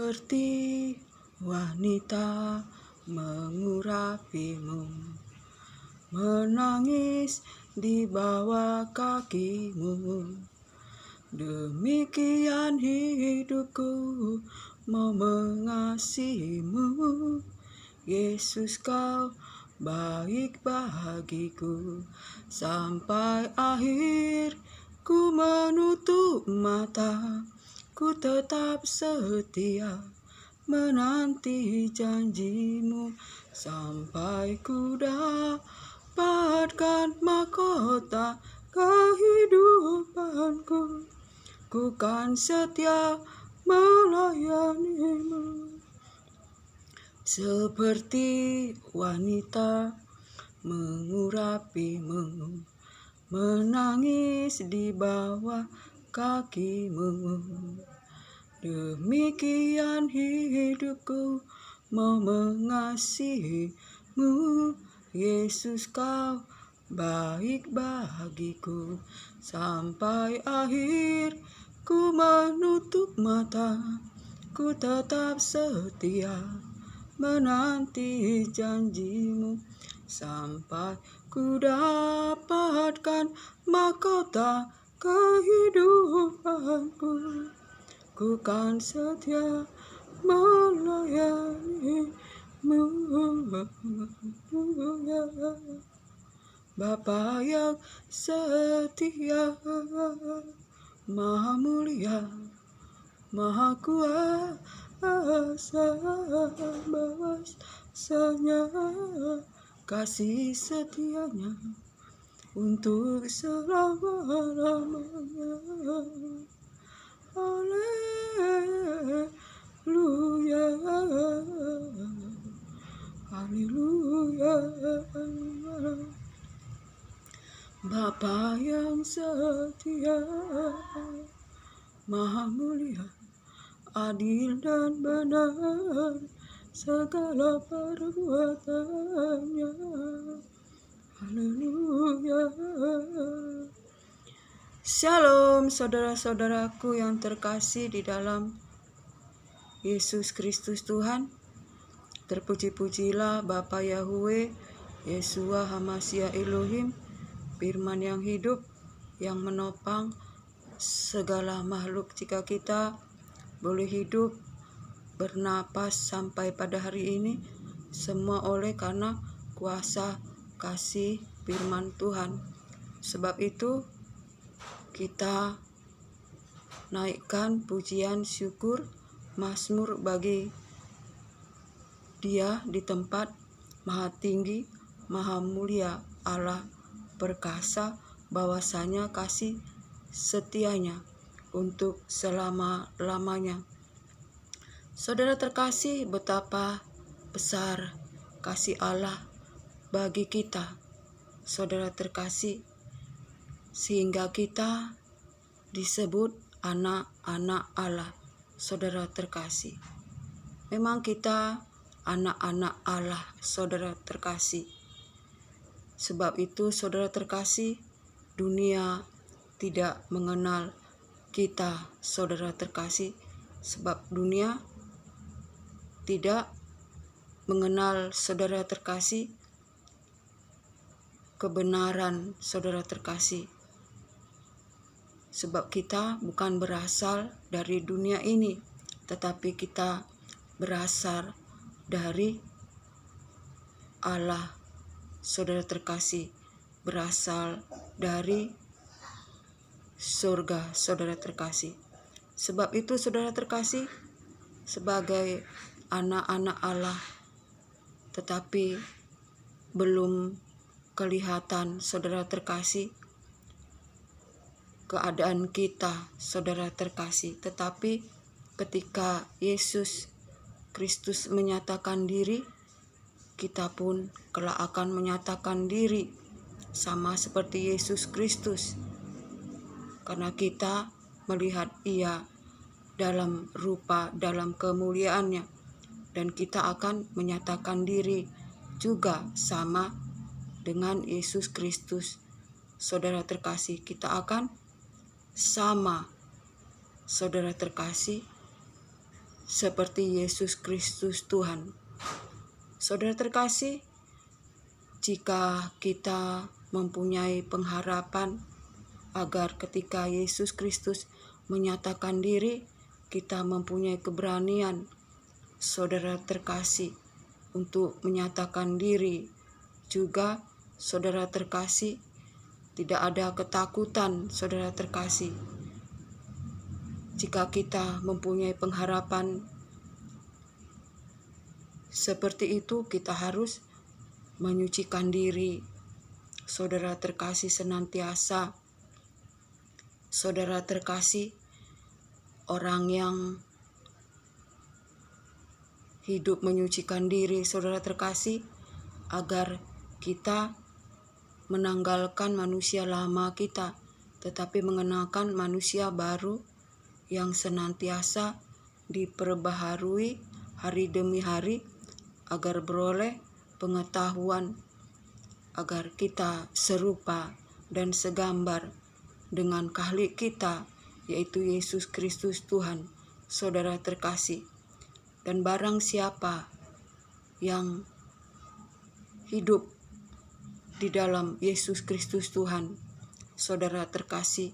seperti wanita mengurapimu, menangis di bawah kakimu. Demikian hidupku mau mengasihimu, Yesus kau baik bagiku. Sampai akhir ku menutup mata, ku tetap setia menanti janjimu. Sampai ku dapatkan mahkota kehidupanku, ku kan setia melayanimu. Seperti wanita mengurapimu, menangis di bawah kakimu. Demikian hidupku mau mengasihimu, Yesus kau baik bagiku. Sampai akhir ku menutup mata, ku tetap setia menanti janjimu. Sampai ku dapatkan mahkota kehidupanku, ku kan setia melayanimu. Bapa yang setia, Maha mulia, Maha kuasa, bahwasanya kasih setianya untuk selama-lamanya. Haleluya, haleluya. Bapa yang setia, Maha mulia, adil dan benar segala perbuatannya. Haleluya. Shalom saudara-saudaraku yang terkasih di dalam Yesus Kristus Tuhan. Terpuji-pujilah Bapa Yahweh, Yeshua Hamashiach Elohim, firman yang hidup, yang menopang segala makhluk. Jika kita boleh hidup, bernapas sampai pada hari ini, semua oleh karena kuasa kasih firman Tuhan. Sebab itu kita naikkan pujian syukur mazmur bagi Dia di tempat maha tinggi, maha mulia Allah perkasa, bahwasanya kasih setianya untuk selama-lamanya. Saudara terkasih, betapa besar kasih Allah bagi kita, saudara terkasih, sehingga kita disebut anak-anak Allah. Saudara terkasih, memang kita anak-anak Allah, saudara terkasih. Sebab itu saudara terkasih, dunia tidak mengenal kita, saudara terkasih. Sebab dunia tidak mengenal, saudara terkasih, kebenaran, saudara terkasih. Sebab kita bukan berasal dari dunia ini, tetapi kita berasal dari Allah, saudara terkasih, berasal dari surga, saudara terkasih. Sebab itu saudara terkasih, sebagai anak-anak Allah, tetapi belum kelihatan, saudara terkasih, keadaan kita, saudara terkasih. Tetapi ketika Yesus Kristus menyatakan diri, kita pun kelak akan menyatakan diri sama seperti Yesus Kristus, karena kita melihat Ia dalam rupa, dalam kemuliaannya, dan kita akan menyatakan diri juga sama dengan Yesus Kristus. Saudara terkasih, kita akan sama, saudara terkasih, seperti Yesus Kristus Tuhan. Saudara terkasih, jika kita mempunyai pengharapan agar ketika Yesus Kristus menyatakan diri, kita mempunyai keberanian, saudara terkasih, untuk menyatakan diri. Juga, saudara terkasih, tidak ada ketakutan, saudara terkasih. Jika kita mempunyai pengharapan seperti itu, kita harus menyucikan diri, saudara terkasih, senantiasa. Saudara terkasih, orang yang hidup menyucikan diri, saudara terkasih, agar kita menanggalkan manusia lama kita, tetapi mengenakan manusia baru yang senantiasa diperbaharui hari demi hari, agar beroleh pengetahuan, agar kita serupa dan segambar dengan Khalik kita, yaitu Yesus Kristus Tuhan, saudara terkasih. Dan barang siapa yang hidup di dalam Yesus Kristus Tuhan, saudara terkasih,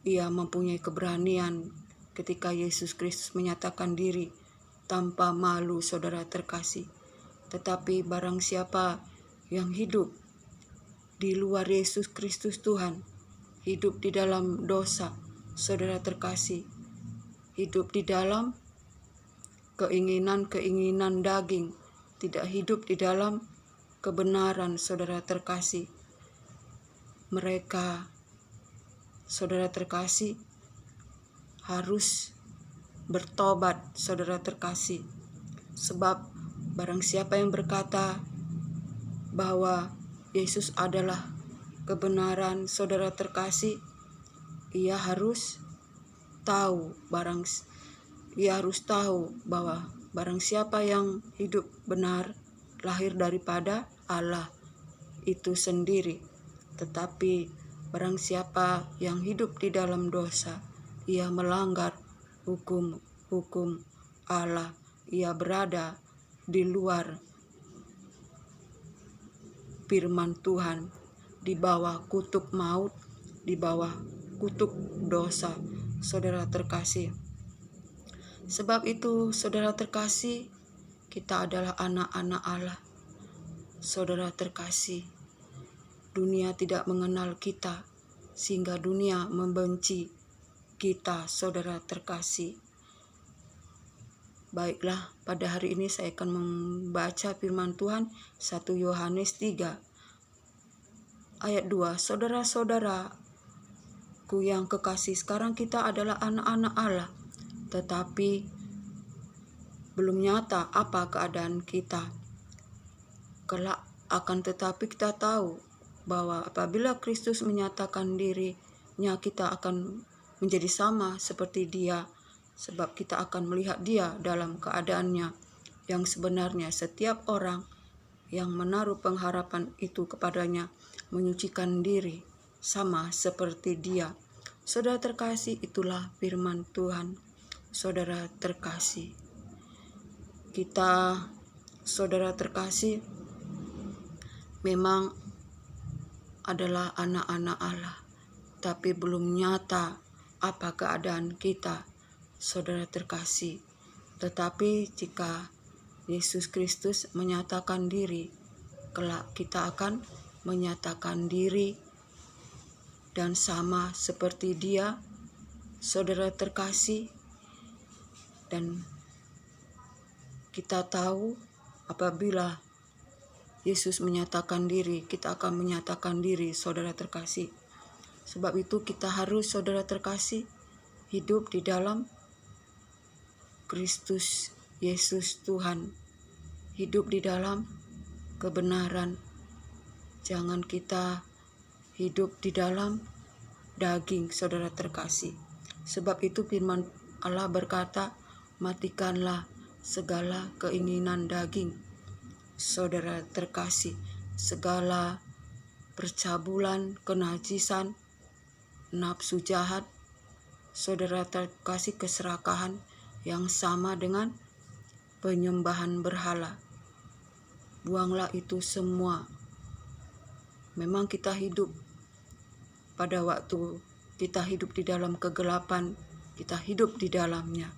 ia mempunyai keberanian ketika Yesus Kristus menyatakan diri tanpa malu, saudara terkasih. Tetapi barang siapa yang hidup di luar Yesus Kristus Tuhan, hidup di dalam dosa, saudara terkasih, hidup di dalam keinginan-keinginan daging, tidak hidup di dalam kebenaran, saudara terkasih. Mereka, saudara terkasih, harus bertobat, saudara terkasih. Sebab barang siapa yang berkata bahwa Yesus adalah kebenaran, saudara terkasih, ia harus tahu bahwa barang siapa yang hidup benar lahir daripada Allah itu sendiri. Tetapi barang siapa yang hidup di dalam dosa, ia melanggar hukum Allah. Ia berada di luar firman Tuhan, di bawah kutuk maut, di bawah kutuk dosa, saudara terkasih. Sebab itu, saudara terkasih, kita adalah anak-anak Allah. Saudara terkasih, dunia tidak mengenal kita, sehingga dunia membenci kita, saudara terkasih. Baiklah, pada hari ini saya akan membaca firman Tuhan 1 Yohanes 3 ayat 2. Saudara-saudaraku yang kekasih, sekarang kita adalah anak-anak Allah, tetapi belum nyata apa keadaan kita kelak. Akan tetapi kita tahu bahwa apabila Kristus menyatakan dirinya, kita akan menjadi sama seperti Dia, sebab kita akan melihat Dia dalam keadaannya yang sebenarnya. Setiap orang yang menaruh pengharapan itu kepadanya menyucikan diri sama seperti Dia. Saudara terkasih, itulah firman Tuhan. Saudara terkasih, kita, saudara terkasih, memang adalah anak-anak Allah, tapi belum nyata apa keadaan kita, saudara terkasih. Tetapi jika Yesus Kristus menyatakan diri, kelak kita akan menyatakan diri dan sama seperti Dia, saudara terkasih. Dan kita tahu apabila Yesus menyatakan diri, kita akan menyatakan diri, saudara terkasih. Sebab itu kita harus, saudara terkasih, hidup di dalam Kristus Yesus Tuhan, hidup di dalam kebenaran. Jangan kita hidup di dalam daging, saudara terkasih. Sebab itu firman Allah berkata, matikanlah segala keinginan daging, saudara terkasih, segala percabulan, kenajisan, nafsu jahat, saudara terkasih, keserakahan, yang sama dengan penyembahan berhala. Buanglah itu semua. Memang kita hidup pada waktu kita hidup di dalam kegelapan, kita hidup di dalamnya,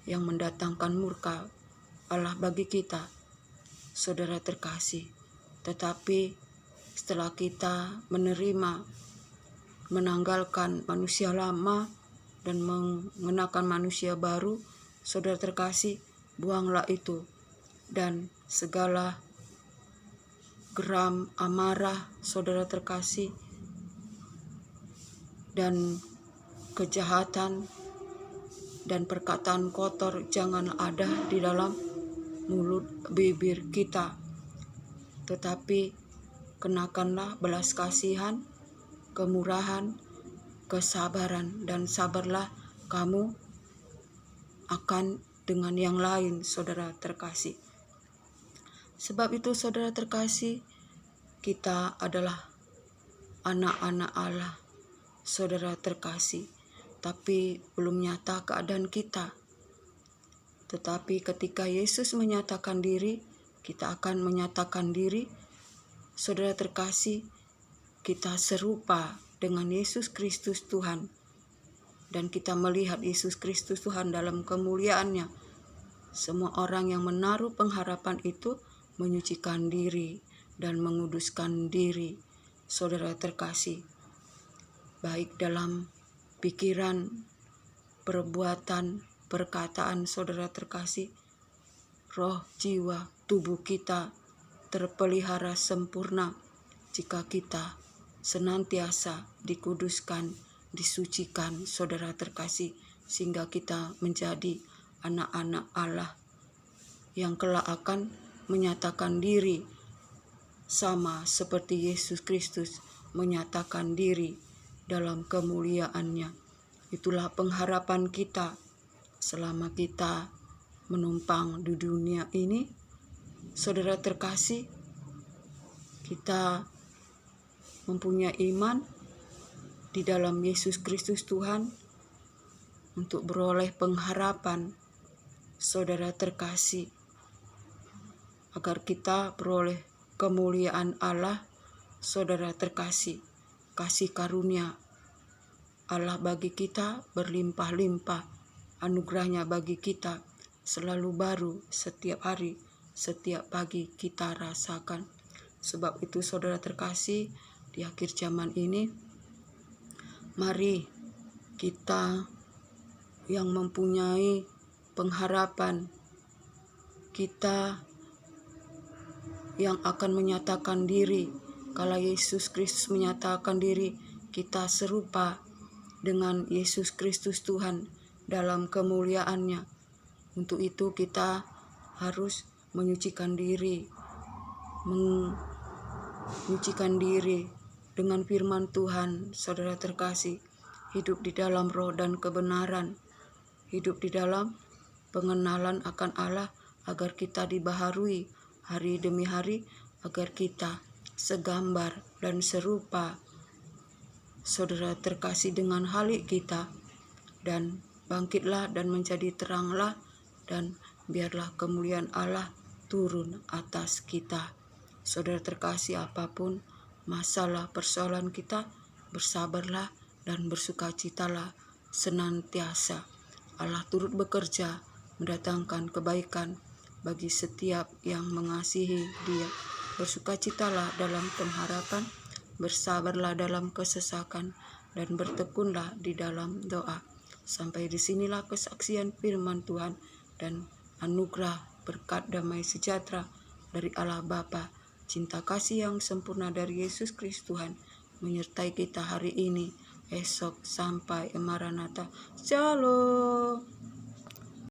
yang mendatangkan murka Allah bagi kita, saudara terkasih. Tetapi setelah kita menanggalkan manusia lama dan mengenakan manusia baru, saudara terkasih, buanglah itu. Dan segala geram, amarah, saudara terkasih, dan kejahatan dan perkataan kotor jangan ada di dalam mulut bibir kita. Tetapi kenakanlah belas kasihan, kemurahan, kesabaran, dan sabarlah kamu akan dengan yang lain, saudara terkasih. Sebab itu, saudara terkasih, kita adalah anak-anak Allah, saudara terkasih, tapi belum nyata keadaan kita. Tetapi ketika Yesus menyatakan diri, kita akan menyatakan diri, saudara terkasih, kita serupa dengan Yesus Kristus Tuhan. Dan kita melihat Yesus Kristus Tuhan dalam kemuliaannya. Semua orang yang menaruh pengharapan itu menyucikan diri dan menguduskan diri, saudara terkasih. Baik dalam pikiran, perbuatan, perkataan, saudara terkasih, roh, jiwa, tubuh kita terpelihara sempurna jika kita senantiasa dikuduskan, disucikan, saudara terkasih, sehingga kita menjadi anak-anak Allah yang kelak akan menyatakan diri sama seperti Yesus Kristus menyatakan diri dalam kemuliaannya. Itulah pengharapan kita selama kita menumpang di dunia ini, saudara terkasih. Kita mempunyai iman di dalam Yesus Kristus Tuhan untuk beroleh pengharapan, saudara terkasih, agar kita beroleh kemuliaan Allah, saudara terkasih. Kasih karunia Allah bagi kita berlimpah-limpah, anugerahnya bagi kita selalu baru setiap hari, setiap pagi kita rasakan. Sebab itu, saudara terkasih, di akhir zaman ini, mari kita yang mempunyai pengharapan, kita yang akan menyatakan diri, kalau Yesus Kristus menyatakan diri, kita serupa dengan Yesus Kristus Tuhan dalam kemuliaannya. Untuk itu kita harus menyucikan diri dengan firman Tuhan, saudara terkasih, hidup di dalam roh dan kebenaran, hidup di dalam pengenalan akan Allah, agar kita dibaharui hari demi hari, agar kita segambar dan serupa, saudara terkasih, dengan halik kita. Dan bangkitlah dan menjadi teranglah, dan biarlah kemuliaan Allah turun atas kita. Saudara terkasih, apapun masalah persoalan kita, bersabarlah dan bersukacitalah senantiasa. Allah turut bekerja mendatangkan kebaikan bagi setiap yang mengasihi Dia. Bersukacitalah dalam pengharapan, bersabarlah dalam kesesakan, dan bertekunlah di dalam doa. Sampai disinilah kesaksian firman Tuhan, dan anugerah berkat damai sejahtera dari Allah Bapa, cinta kasih yang sempurna dari Yesus Kristus Tuhan menyertai kita hari ini, esok, sampai Maranatha. Shalom.